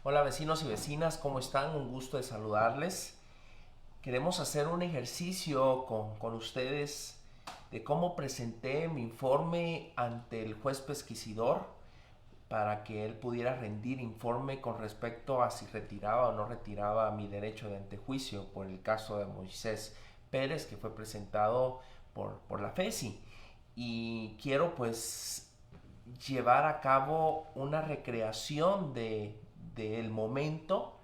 Hola vecinos y vecinas, ¿cómo están? Un gusto de saludarles. Queremos hacer un ejercicio con ustedes de cómo presenté mi informe ante el juez pesquisidor para que él pudiera rendir informe con respecto a si retiraba o no retiraba mi derecho de antejuicio por el caso de Moisés Pérez que fue presentado por la FESI. Y quiero pues llevar a cabo una recreación del momento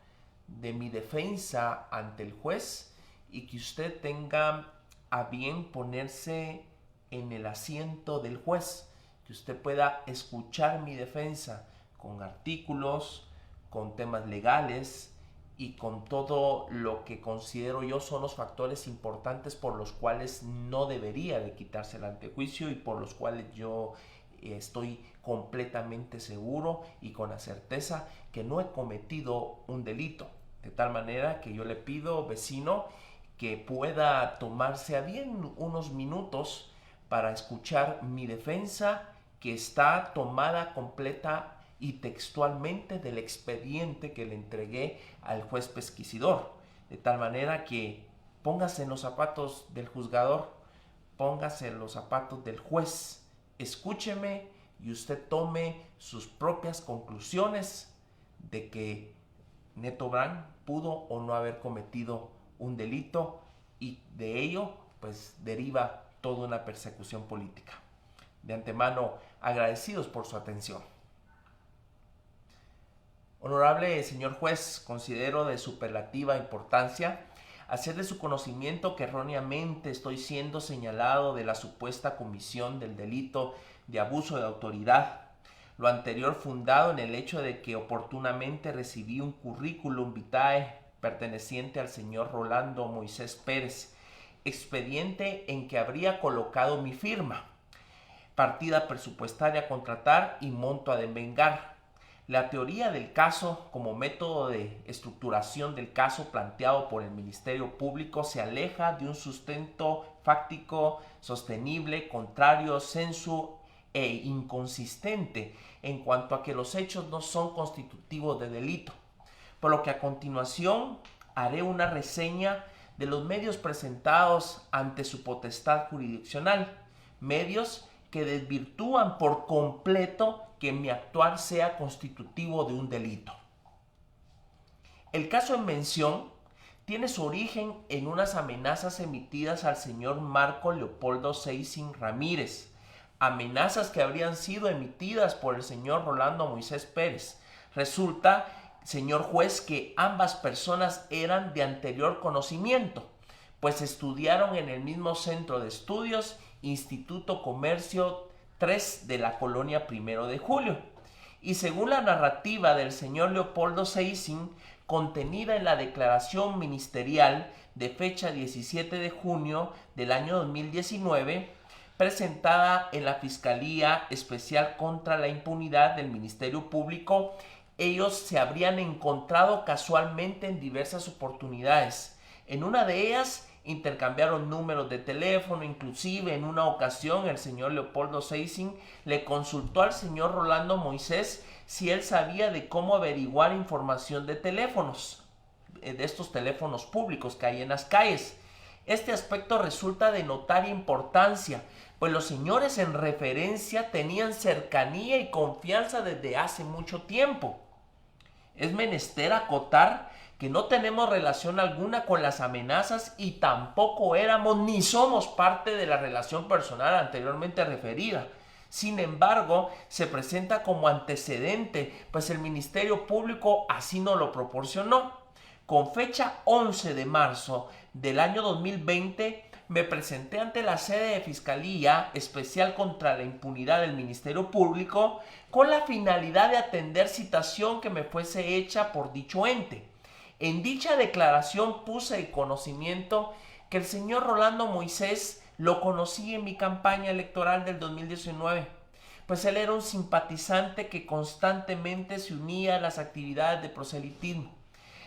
de mi defensa ante el juez y que usted tenga a bien ponerse en el asiento del juez, que usted pueda escuchar mi defensa con artículos, con temas legales y con todo lo que considero yo son los factores importantes por los cuales no debería de quitarse el antejuicio y por los cuales yo estoy completamente seguro y con la certeza que no he cometido un delito. De tal manera que yo le pido, vecino, que pueda tomarse a bien unos minutos para escuchar mi defensa, que está tomada completa y textualmente del expediente que le entregué al juez pesquisidor. De tal manera que póngase en los zapatos del juzgador, póngase en los zapatos del juez, escúcheme y usted tome sus propias conclusiones de que Neto Brand pudo o no haber cometido un delito y de ello pues deriva toda una persecución política. De antemano agradecidos por su atención. Honorable señor juez, considero de superlativa importancia hacer de su conocimiento que erróneamente estoy siendo señalado de la supuesta comisión del delito de abuso de autoridad. Lo anterior fundado en el hecho de que oportunamente recibí un currículum vitae perteneciente al señor Rolando Moisés Pérez, expediente en que habría colocado mi firma, partida presupuestaria a contratar y monto a devengar. La teoría del caso como método de estructuración del caso planteado por el Ministerio Público se aleja de un sustento fáctico, sostenible, contrario, sensu e inconsistente en cuanto a que los hechos no son constitutivos de delito. Por lo que a continuación haré una reseña de los medios presentados ante su potestad jurisdiccional, medios que desvirtúan por completo que mi actuar sea constitutivo de un delito. El caso en mención tiene su origen en unas amenazas emitidas al señor Marco Leopoldo Seising Ramírez, amenazas que habrían sido emitidas por el señor Rolando Moisés Pérez. Resulta, señor juez, que ambas personas eran de anterior conocimiento, pues estudiaron en el mismo centro de estudios, Instituto Comercio 3 de la colonia 1 de Julio. Y según la narrativa del señor Leopoldo Seising, contenida en la declaración ministerial de fecha 17 de junio del año 2019, presentada en la Fiscalía Especial contra la Impunidad del Ministerio Público, ellos se habrían encontrado casualmente en diversas oportunidades. En una de ellas intercambiaron números de teléfono, inclusive en una ocasión el señor Leopoldo Seising le consultó al señor Rolando Moisés si él sabía de cómo averiguar información de teléfonos, de estos teléfonos públicos que hay en las calles. Este aspecto resulta de notaria importancia, pues los señores en referencia tenían cercanía y confianza desde hace mucho tiempo. Es menester acotar que no tenemos relación alguna con las amenazas y tampoco éramos ni somos parte de la relación personal anteriormente referida. Sin embargo, se presenta como antecedente, pues el Ministerio Público así nos lo proporcionó. Con fecha 11 de marzo del año 2020, me presenté ante la sede de Fiscalía Especial contra la Impunidad del Ministerio Público con la finalidad de atender citación que me fuese hecha por dicho ente. En dicha declaración puse en conocimiento que el señor Rolando Moisés lo conocí en mi campaña electoral del 2019, pues él era un simpatizante que constantemente se unía a las actividades de proselitismo.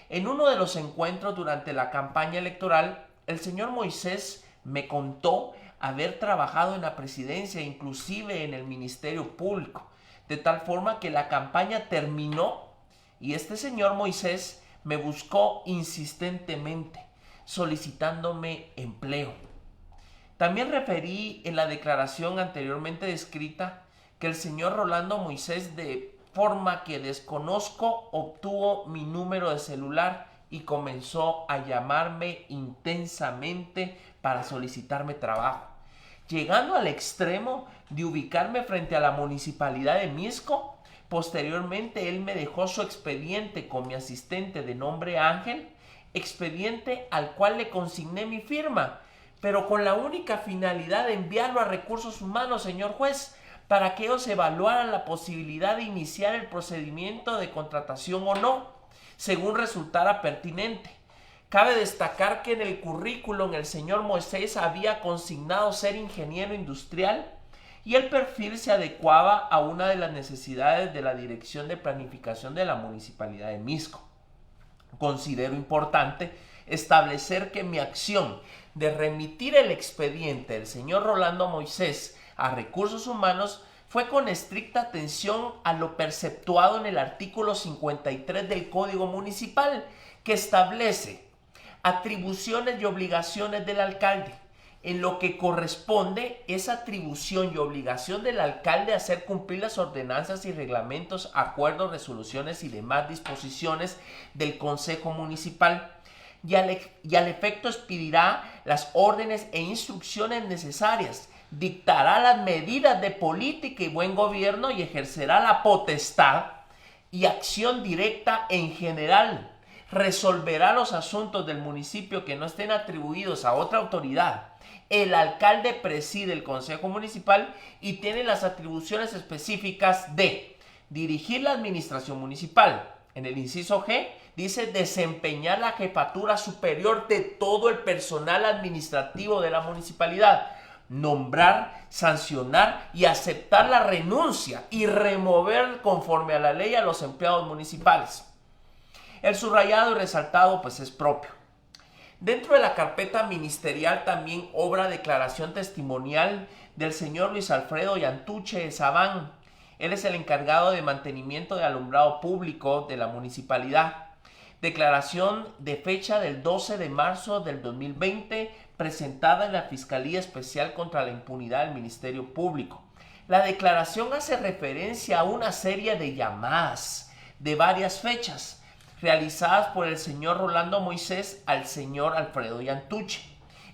En uno de los encuentros durante la campaña electoral, el señor Moisés me contó haber trabajado en la presidencia, inclusive en el Ministerio Público, de tal forma que la campaña terminó Y este señor Moisés me buscó insistentemente, solicitándome empleo. También referí en la declaración anteriormente descrita que el señor Rolando Moisés, de forma que desconozco, obtuvo mi número de celular y comenzó a llamarme intensamente para solicitarme trabajo, llegando al extremo de ubicarme frente a la municipalidad de Mixco. Posteriormente él me dejó su expediente con mi asistente de nombre Ángel, expediente al cual le consigné mi firma, pero con la única finalidad de enviarlo a Recursos Humanos, señor juez, para que ellos evaluaran la posibilidad de iniciar el procedimiento de contratación o no, según resultara pertinente. Cabe destacar que en el currículum el señor Moisés había consignado ser ingeniero industrial y el perfil se adecuaba a una de las necesidades de la Dirección de Planificación de la Municipalidad de Mixco. Considero importante establecer que mi acción de remitir el expediente del señor Rolando Moisés a Recursos Humanos fue con estricta atención a lo perceptuado en el artículo 53 del Código Municipal, que establece atribuciones y obligaciones del alcalde. En lo que corresponde es atribución y obligación del alcalde hacer cumplir las ordenanzas y reglamentos, acuerdos, resoluciones y demás disposiciones del Consejo Municipal, y al efecto expedirá las órdenes e instrucciones necesarias, dictará las medidas de política y buen gobierno y ejercerá la potestad y acción directa en general. Resolverá los asuntos del municipio que no estén atribuidos a otra autoridad. El alcalde preside el Consejo Municipal y tiene las atribuciones específicas de dirigir la administración municipal. En el inciso G dice desempeñar la jefatura superior de todo el personal administrativo de la municipalidad, nombrar, sancionar y aceptar la renuncia y remover conforme a la ley a los empleados municipales. El subrayado y resaltado pues es propio. Dentro de la carpeta ministerial también obra declaración testimonial del señor Luis Alfredo Yantuche Sabán. Él es el encargado de mantenimiento de alumbrado público de la municipalidad. Declaración de fecha del 12 de marzo del 2020 presentada en la Fiscalía Especial contra la Impunidad del Ministerio Público. La declaración hace referencia a una serie de llamadas de varias fechas realizadas por el señor Rolando Moisés al señor Alfredo Yantuche.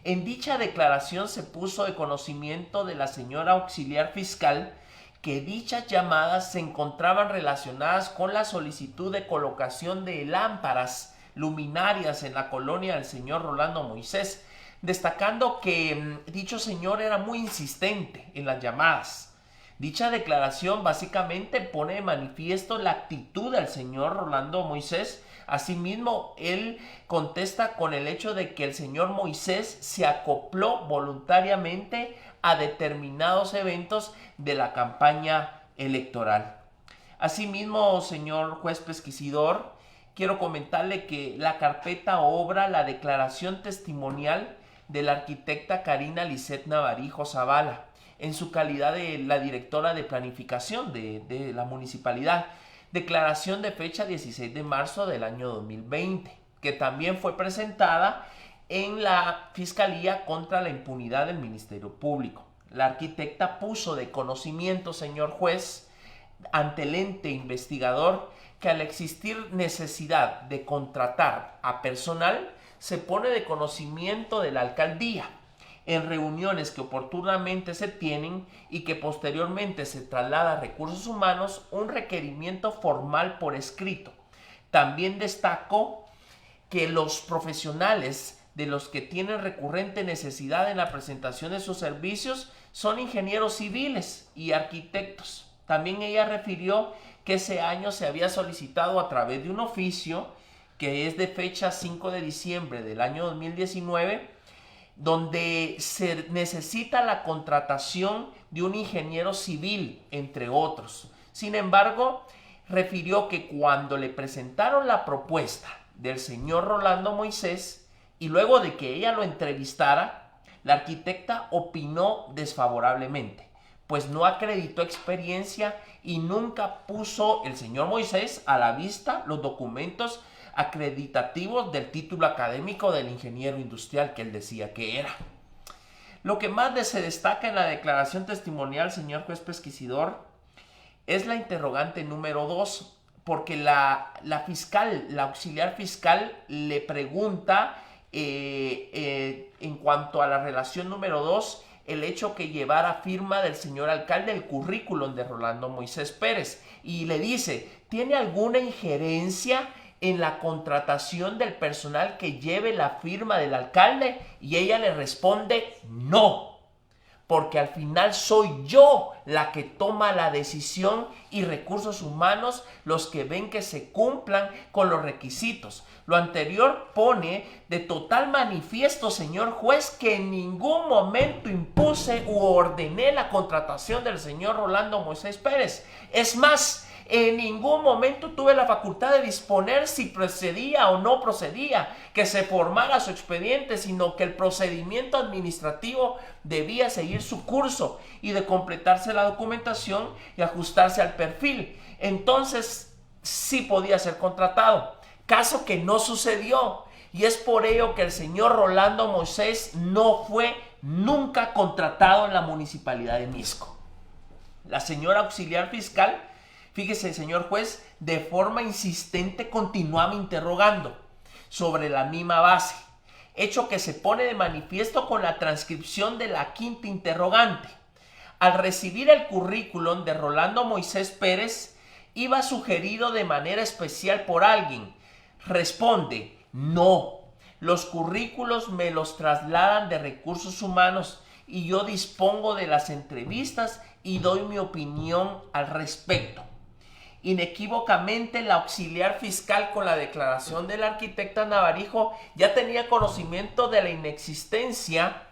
En dicha declaración se puso de conocimiento de la señora auxiliar fiscal que dichas llamadas se encontraban relacionadas con la solicitud de colocación de lámparas luminarias en la colonia del señor Rolando Moisés, destacando que dicho señor era muy insistente en las llamadas. Dicha declaración básicamente pone de manifiesto la actitud del señor Rolando Moisés. Asimismo, él contesta con el hecho de que el señor Moisés se acopló voluntariamente a determinados eventos de la campaña electoral. Asimismo, señor juez pesquisidor, quiero comentarle que la carpeta obra la declaración testimonial de la arquitecta Karina Lisset Navarijo Zavala, en su calidad de la directora de planificación de la municipalidad. Declaración de fecha 16 de marzo del año 2020, que también fue presentada en la Fiscalía contra la Impunidad del Ministerio Público. La arquitecta puso de conocimiento, señor juez, ante el ente investigador, que al existir necesidad de contratar a personal, se pone de conocimiento de la alcaldía en reuniones que oportunamente se tienen y que posteriormente se traslada a Recursos Humanos un requerimiento formal por escrito. También destacó que los profesionales de los que tienen recurrente necesidad en la presentación de sus servicios son ingenieros civiles y arquitectos. También ella refirió que ese año se había solicitado a través de un oficio que es de fecha 5 de diciembre del año 2019, donde se necesita la contratación de un ingeniero civil, entre otros. Sin embargo, refirió que cuando le presentaron la propuesta del señor Rolando Moisés y luego de que ella lo entrevistara, la arquitecta opinó desfavorablemente, pues no acreditó experiencia y nunca puso el señor Moisés a la vista los documentos acreditativos del título académico del ingeniero industrial que él decía que era. Lo que más se destaca en la declaración testimonial, señor juez pesquisidor, es la interrogante número 2, porque la auxiliar fiscal le pregunta en cuanto a la relación número 2, el hecho que llevara firma del señor alcalde el currículum de Rolando Moisés Pérez, y le dice, ¿tiene alguna injerencia en la contratación del personal que lleve la firma del alcalde? Y ella le responde, no, porque al final soy yo la que toma la decisión y recursos humanos los que ven que se cumplan con los requisitos. Lo anterior pone de total manifiesto, señor juez, que en ningún momento impuse u ordené la contratación del señor Rolando Moisés Pérez. Es más, en ningún momento tuve la facultad de disponer si procedía o no procedía, que se formara su expediente, sino que el procedimiento administrativo debía seguir su curso y de completarse la documentación y ajustarse al perfil. Entonces, sí podía ser contratado, caso que no sucedió, y es por ello que el señor Rolando Moisés no fue nunca contratado en la municipalidad de Mixco. La señora auxiliar fiscal, fíjese, señor juez, de forma insistente continuaba interrogando sobre la misma base, hecho que se pone de manifiesto con la transcripción de la quinta interrogante. Al recibir el currículum de Rolando Moisés Pérez, iba sugerido de manera especial por alguien. Responde, no, los currículos me los trasladan de recursos humanos y yo dispongo de las entrevistas y doy mi opinión al respecto. Inequívocamente, la auxiliar fiscal, con la declaración de la arquitecta Navarijo, ya tenía conocimiento de la inexistencia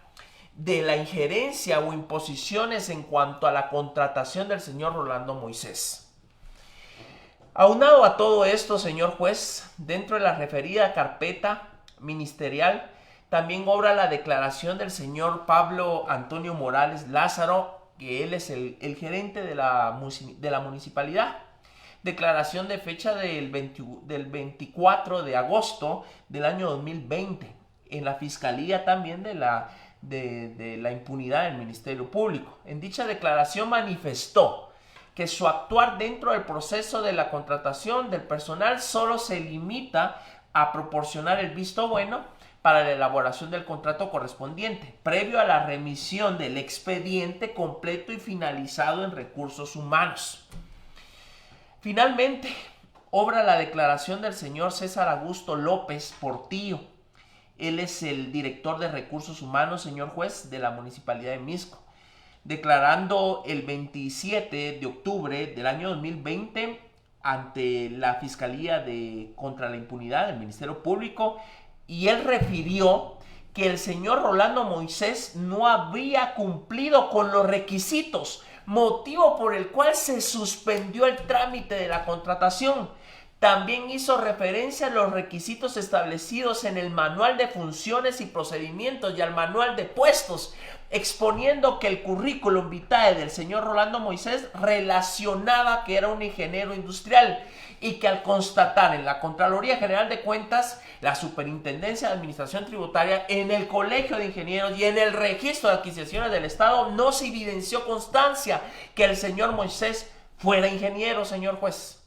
de la injerencia o imposiciones en cuanto a la contratación del señor Rolando Moisés. Aunado a todo esto, señor juez, dentro de la referida carpeta ministerial también obra la declaración del señor Pablo Antonio Morales Lázaro, que él es el gerente de la municipalidad. Declaración de fecha del 24 de agosto del año 2020 en la Fiscalía también de la impunidad del Ministerio Público. En dicha declaración manifestó que su actuar dentro del proceso de la contratación del personal solo se limita a proporcionar el visto bueno para la elaboración del contrato correspondiente, previo a la remisión del expediente completo y finalizado en recursos humanos. Finalmente, obra la declaración del señor César Augusto López Portillo. Él es el director de recursos humanos, señor juez, de la municipalidad de Mixco, declarando el 27 de octubre del año 2020 ante la Fiscalía contra la Impunidad del Ministerio Público, y él refirió que el señor Rolando Moisés no había cumplido con los requisitos, motivo por el cual se suspendió el trámite de la contratación. También hizo referencia a los requisitos establecidos en el Manual de Funciones y Procedimientos y al Manual de Puestos, exponiendo que el currículum vitae del señor Rolando Moisés relacionaba que era un ingeniero industrial, y que al constatar en la Contraloría General de Cuentas, la Superintendencia de Administración Tributaria, en el Colegio de Ingenieros y en el Registro de Adquisiciones del Estado no se evidenció constancia que el señor Moisés fuera ingeniero, señor juez.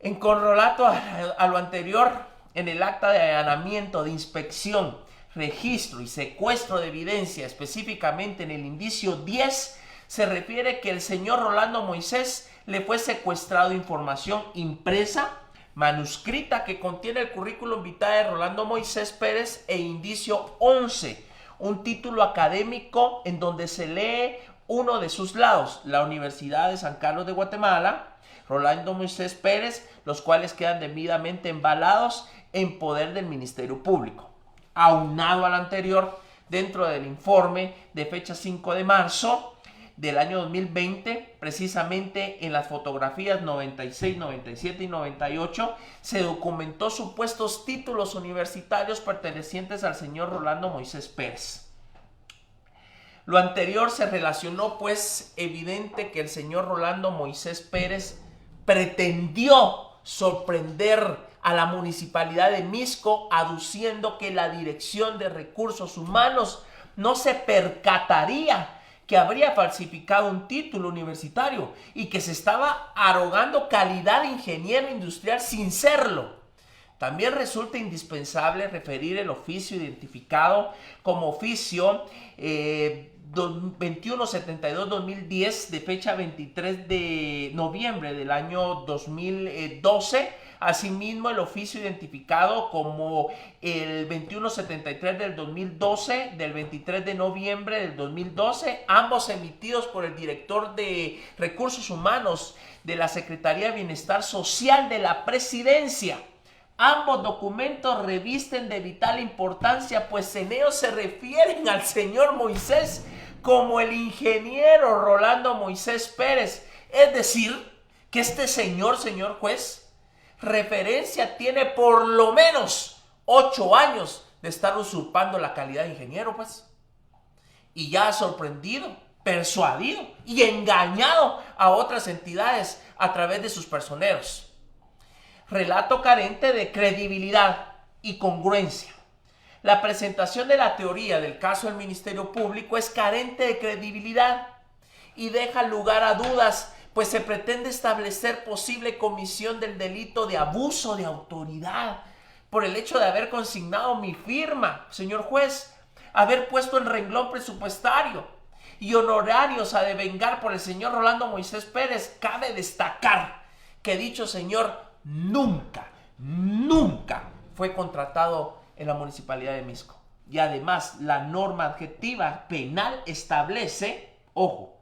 En correlato a lo anterior, en el acta de allanamiento, de inspección, registro y secuestro de evidencia, específicamente en el indicio 10, se refiere que el señor Rolando Moisés le fue secuestrado información impresa, manuscrita, que contiene el currículum vitae de Rolando Moisés Pérez, e indicio 11, un título académico en donde se lee uno de sus lados, la Universidad de San Carlos de Guatemala, Rolando Moisés Pérez, los cuales quedan debidamente embalados en poder del Ministerio Público. Aunado al anterior, dentro del informe de fecha 5 de marzo del año 2020, precisamente en las fotografías 96, 97 y 98, se documentó supuestos títulos universitarios pertenecientes al señor Rolando Moisés Pérez. Lo anterior se relacionó, pues, evidente que el señor Rolando Moisés Pérez pretendió sorprender a la municipalidad de Mixco, aduciendo que la Dirección de Recursos Humanos no se percataría que habría falsificado un título universitario y que se estaba arrogando calidad de ingeniero industrial sin serlo. También resulta indispensable referir el oficio identificado como oficio 2172-2010 de fecha 23 de noviembre del año 2012. Asimismo, el oficio identificado como el 2173 del 2012, del 23 de noviembre del 2012, ambos emitidos por el director de Recursos Humanos de la Secretaría de Bienestar Social de la Presidencia. Ambos documentos revisten de vital importancia, pues en ellos se refieren al señor Moisés como el ingeniero Rolando Moisés Pérez. Es decir, que este señor juez, referencia tiene por lo menos 8 años de estar usurpando la calidad de ingeniero, pues. Y ya ha sorprendido, persuadido y engañado a otras entidades a través de sus personeros. Relato carente de credibilidad y congruencia. La presentación de la teoría del caso del Ministerio Público es carente de credibilidad y deja lugar a dudas, pues se pretende establecer posible comisión del delito de abuso de autoridad por el hecho de haber consignado mi firma, señor juez, haber puesto el renglón presupuestario y honorarios a devengar por el señor Rolando Moisés Pérez. Cabe destacar que dicho señor nunca fue contratado en la municipalidad de Mixco. Y además, la norma adjetiva penal establece, ojo,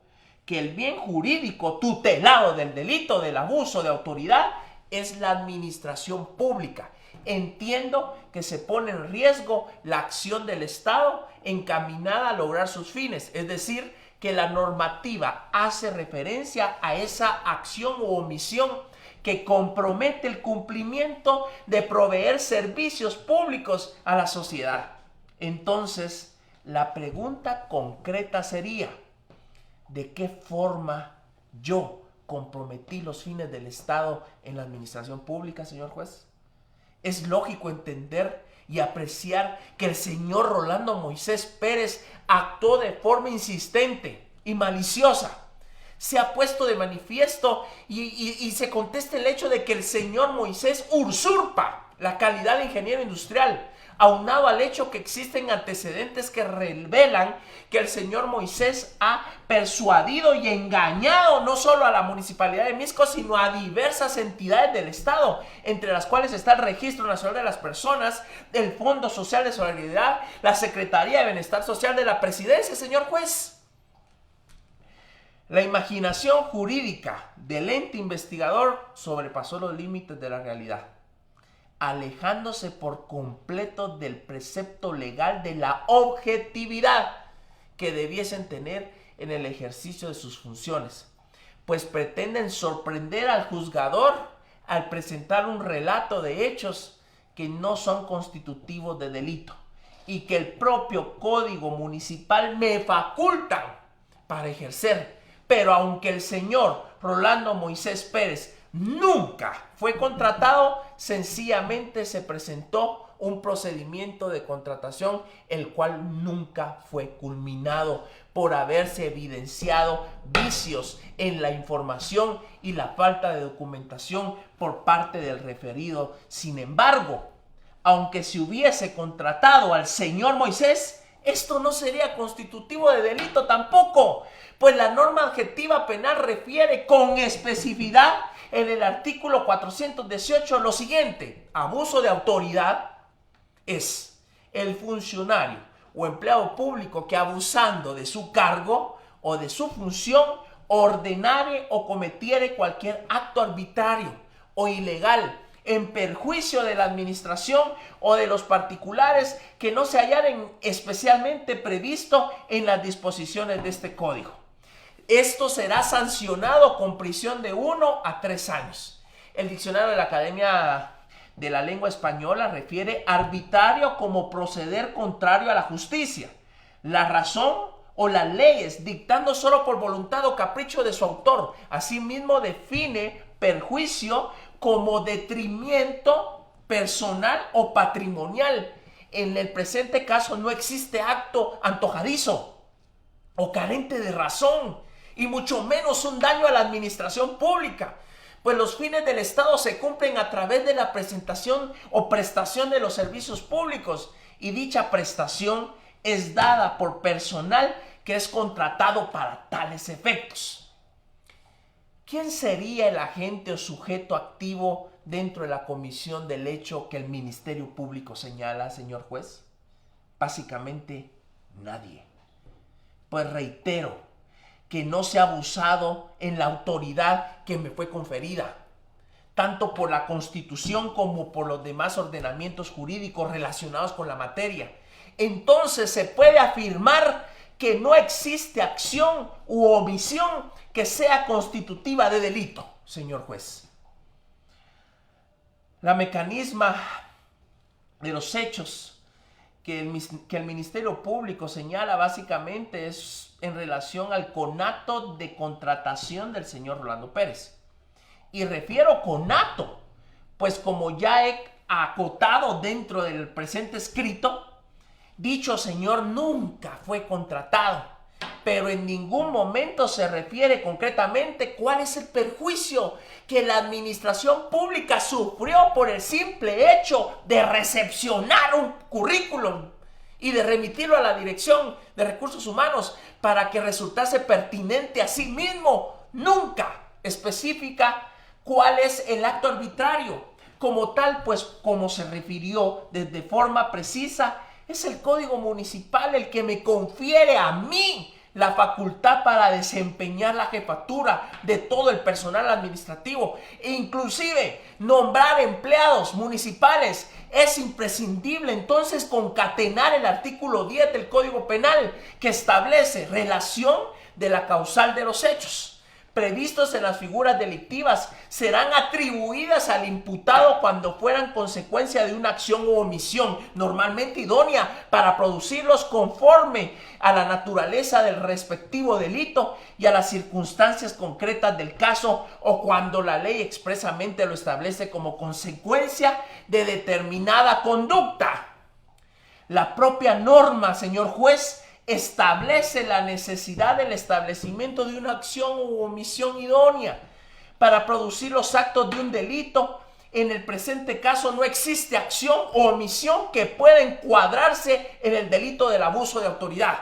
que el bien jurídico tutelado del delito del abuso de autoridad es la administración pública. Entiendo que se pone en riesgo la acción del Estado encaminada a lograr sus fines, es decir, que la normativa hace referencia a esa acción u omisión que compromete el cumplimiento de proveer servicios públicos a la sociedad. Entonces, la pregunta concreta sería: ¿de qué forma yo comprometí los fines del Estado en la administración pública, señor juez? Es lógico entender y apreciar que el señor Rolando Moisés Pérez actuó de forma insistente y maliciosa. Se ha puesto de manifiesto y se contesta el hecho de que el señor Moisés usurpa la calidad de ingeniero industrial, aunado al hecho que existen antecedentes que revelan que el señor Moisés ha persuadido y engañado no solo a la municipalidad de Mixco, sino a diversas entidades del Estado, entre las cuales está el Registro Nacional de las Personas, el Fondo Social de Solidaridad, la Secretaría de Bienestar Social de la Presidencia, señor juez. La imaginación jurídica del ente investigador sobrepasó los límites de la realidad, alejándose por completo del precepto legal de la objetividad que debiesen tener en el ejercicio de sus funciones, pues pretenden sorprender al juzgador al presentar un relato de hechos que no son constitutivos de delito y que el propio Código Municipal me faculta para ejercer. Pero aunque el señor Rolando Moisés Pérez nunca fue contratado, sencillamente se presentó un procedimiento de contratación, el cual nunca fue culminado por haberse evidenciado vicios en la información y la falta de documentación por parte del referido. Sin embargo, aunque se hubiese contratado al señor Moisés, esto no sería constitutivo de delito tampoco, pues la norma adjetiva penal refiere con especificidad en el artículo 418 lo siguiente: abuso de autoridad es el funcionario o empleado público que, abusando de su cargo o de su función, ordenare o cometiere cualquier acto arbitrario o ilegal en perjuicio de la administración o de los particulares que no se hallaren especialmente previsto en las disposiciones de este código. Esto será sancionado con prisión de 1 a 3 años. El diccionario de la Academia de la Lengua Española refiere arbitrario como proceder contrario a la justicia. La razón o las leyes, dictando solo por voluntad o capricho de su autor. Asimismo define perjuicio como detrimento personal o patrimonial. En el presente caso no existe acto antojadizo o carente de razón, y mucho menos un daño a la administración pública, pues los fines del Estado se cumplen a través de la presentación o prestación de los servicios públicos, y dicha prestación es dada por personal que es contratado para tales efectos. ¿Quién sería el agente o sujeto activo dentro de la comisión del hecho que el Ministerio Público señala, señor juez? Básicamente nadie. Pues reitero que no se ha abusado en la autoridad que me fue conferida, tanto por la Constitución como por los demás ordenamientos jurídicos relacionados con la materia. Entonces se puede afirmar que no existe acción u omisión que sea constitutiva de delito, señor juez. La mecanisma de los hechos que el Ministerio Público señala básicamente es en relación al conato de contratación del señor Rolando Pérez. Y refiero conato, pues como ya he acotado dentro del presente escrito, dicho señor nunca fue contratado, pero en ningún momento se refiere concretamente cuál es el perjuicio que la administración pública sufrió por el simple hecho de recepcionar un currículum y de remitirlo a la Dirección de Recursos Humanos para que resultase pertinente a sí mismo. Nunca especifica cuál es el acto arbitrario. Como tal, pues como se refirió desde forma precisa, es el Código Municipal el que me confiere a mí la facultad para desempeñar la jefatura de todo el personal administrativo e inclusive nombrar empleados municipales. Es imprescindible entonces concatenar el artículo 10 del Código Penal, que establece relación de la causal de los hechos previstos en las figuras delictivas serán atribuidas al imputado cuando fueran consecuencia de una acción u omisión normalmente idónea para producirlos conforme a la naturaleza del respectivo delito y a las circunstancias concretas del caso, o cuando la ley expresamente lo establece como consecuencia de determinada conducta. La propia norma, señor juez, establece la necesidad del establecimiento de una acción u omisión idónea para producir los actos de un delito. En el presente caso no existe acción o omisión que pueda encuadrarse en el delito del abuso de autoridad.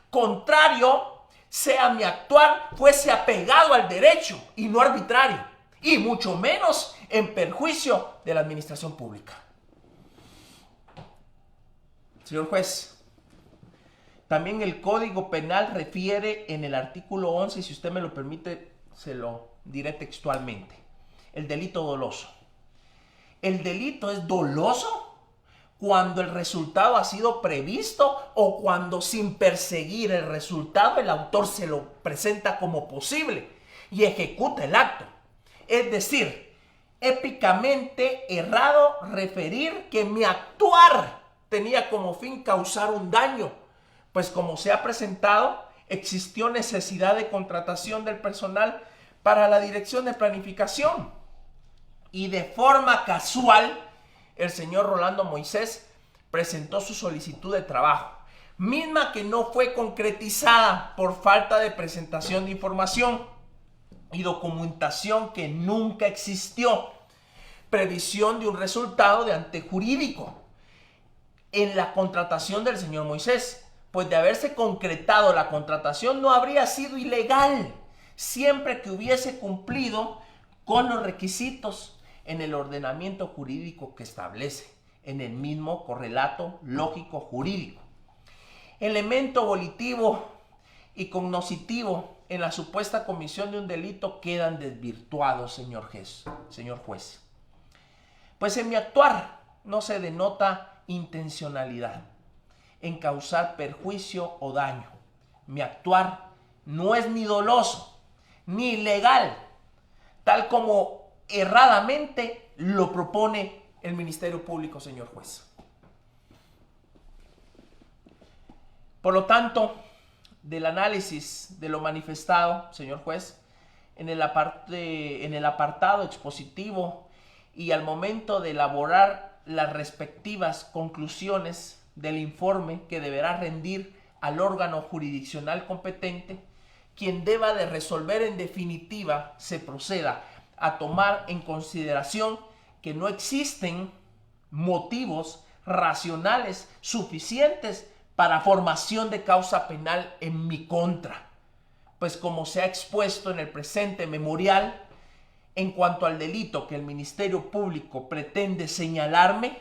Contrario, sea mi actuar fuese apegado al derecho y no arbitrario, y mucho menos en perjuicio de la administración pública. Señor juez, también el Código Penal refiere en el artículo 11, y si usted me lo permite, se lo diré textualmente. El delito doloso. El delito es doloso cuando el resultado ha sido previsto o cuando sin perseguir el resultado el autor se lo presenta como posible y ejecuta el acto. Es decir, épicamente errado referir que mi actuar tenía como fin causar un daño, pues como se ha presentado, existió necesidad de contratación del personal para la dirección de planificación. Y de forma casual, el señor Rolando Moisés presentó su solicitud de trabajo, misma que no fue concretizada por falta de presentación de información y documentación que nunca existió. Previsión de un resultado de antejurídico en la contratación del señor Moisés. Pues de haberse concretado la contratación no habría sido ilegal, siempre que hubiese cumplido con los requisitos en el ordenamiento jurídico que establece, en el mismo correlato lógico jurídico. Elemento volitivo y cognoscitivo en la supuesta comisión de un delito quedan desvirtuados, señor juez. Pues en mi actuar no se denota intencionalidad en causar perjuicio o daño. Mi actuar no es ni doloso ni ilegal, tal como erradamente lo propone el Ministerio Público, señor juez. Por lo tanto, del análisis de lo manifestado, señor juez, en el apartado expositivo y al momento de elaborar las respectivas conclusiones del informe que deberá rendir al órgano jurisdiccional competente, quien deba de resolver en definitiva se proceda a tomar en consideración que no existen motivos racionales suficientes para formación de causa penal en mi contra, pues como se ha expuesto en el presente memorial, en cuanto al delito que el Ministerio Público pretende señalarme,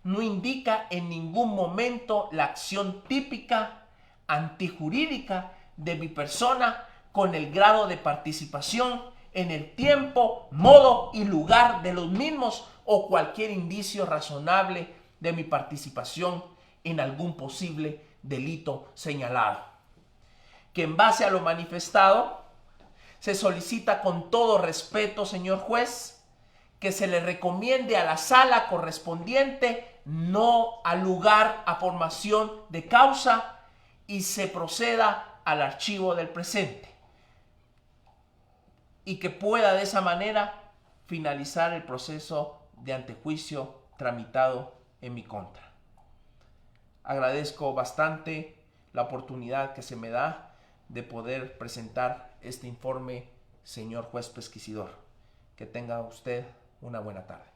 no indica en ningún momento la acción típica antijurídica de mi persona con el grado de participación en el tiempo, modo y lugar de los mismos o cualquier indicio razonable de mi participación en algún posible delito señalado. Que en base a lo manifestado se solicita con todo respeto, señor juez, que se le recomiende a la sala correspondiente no al lugar a formación de causa y se proceda al archivo del presente, y que pueda de esa manera finalizar el proceso de antejuicio tramitado en mi contra. Agradezco bastante la oportunidad que se me da de poder presentar este informe, señor juez pesquisidor. Que tenga usted una buena tarde.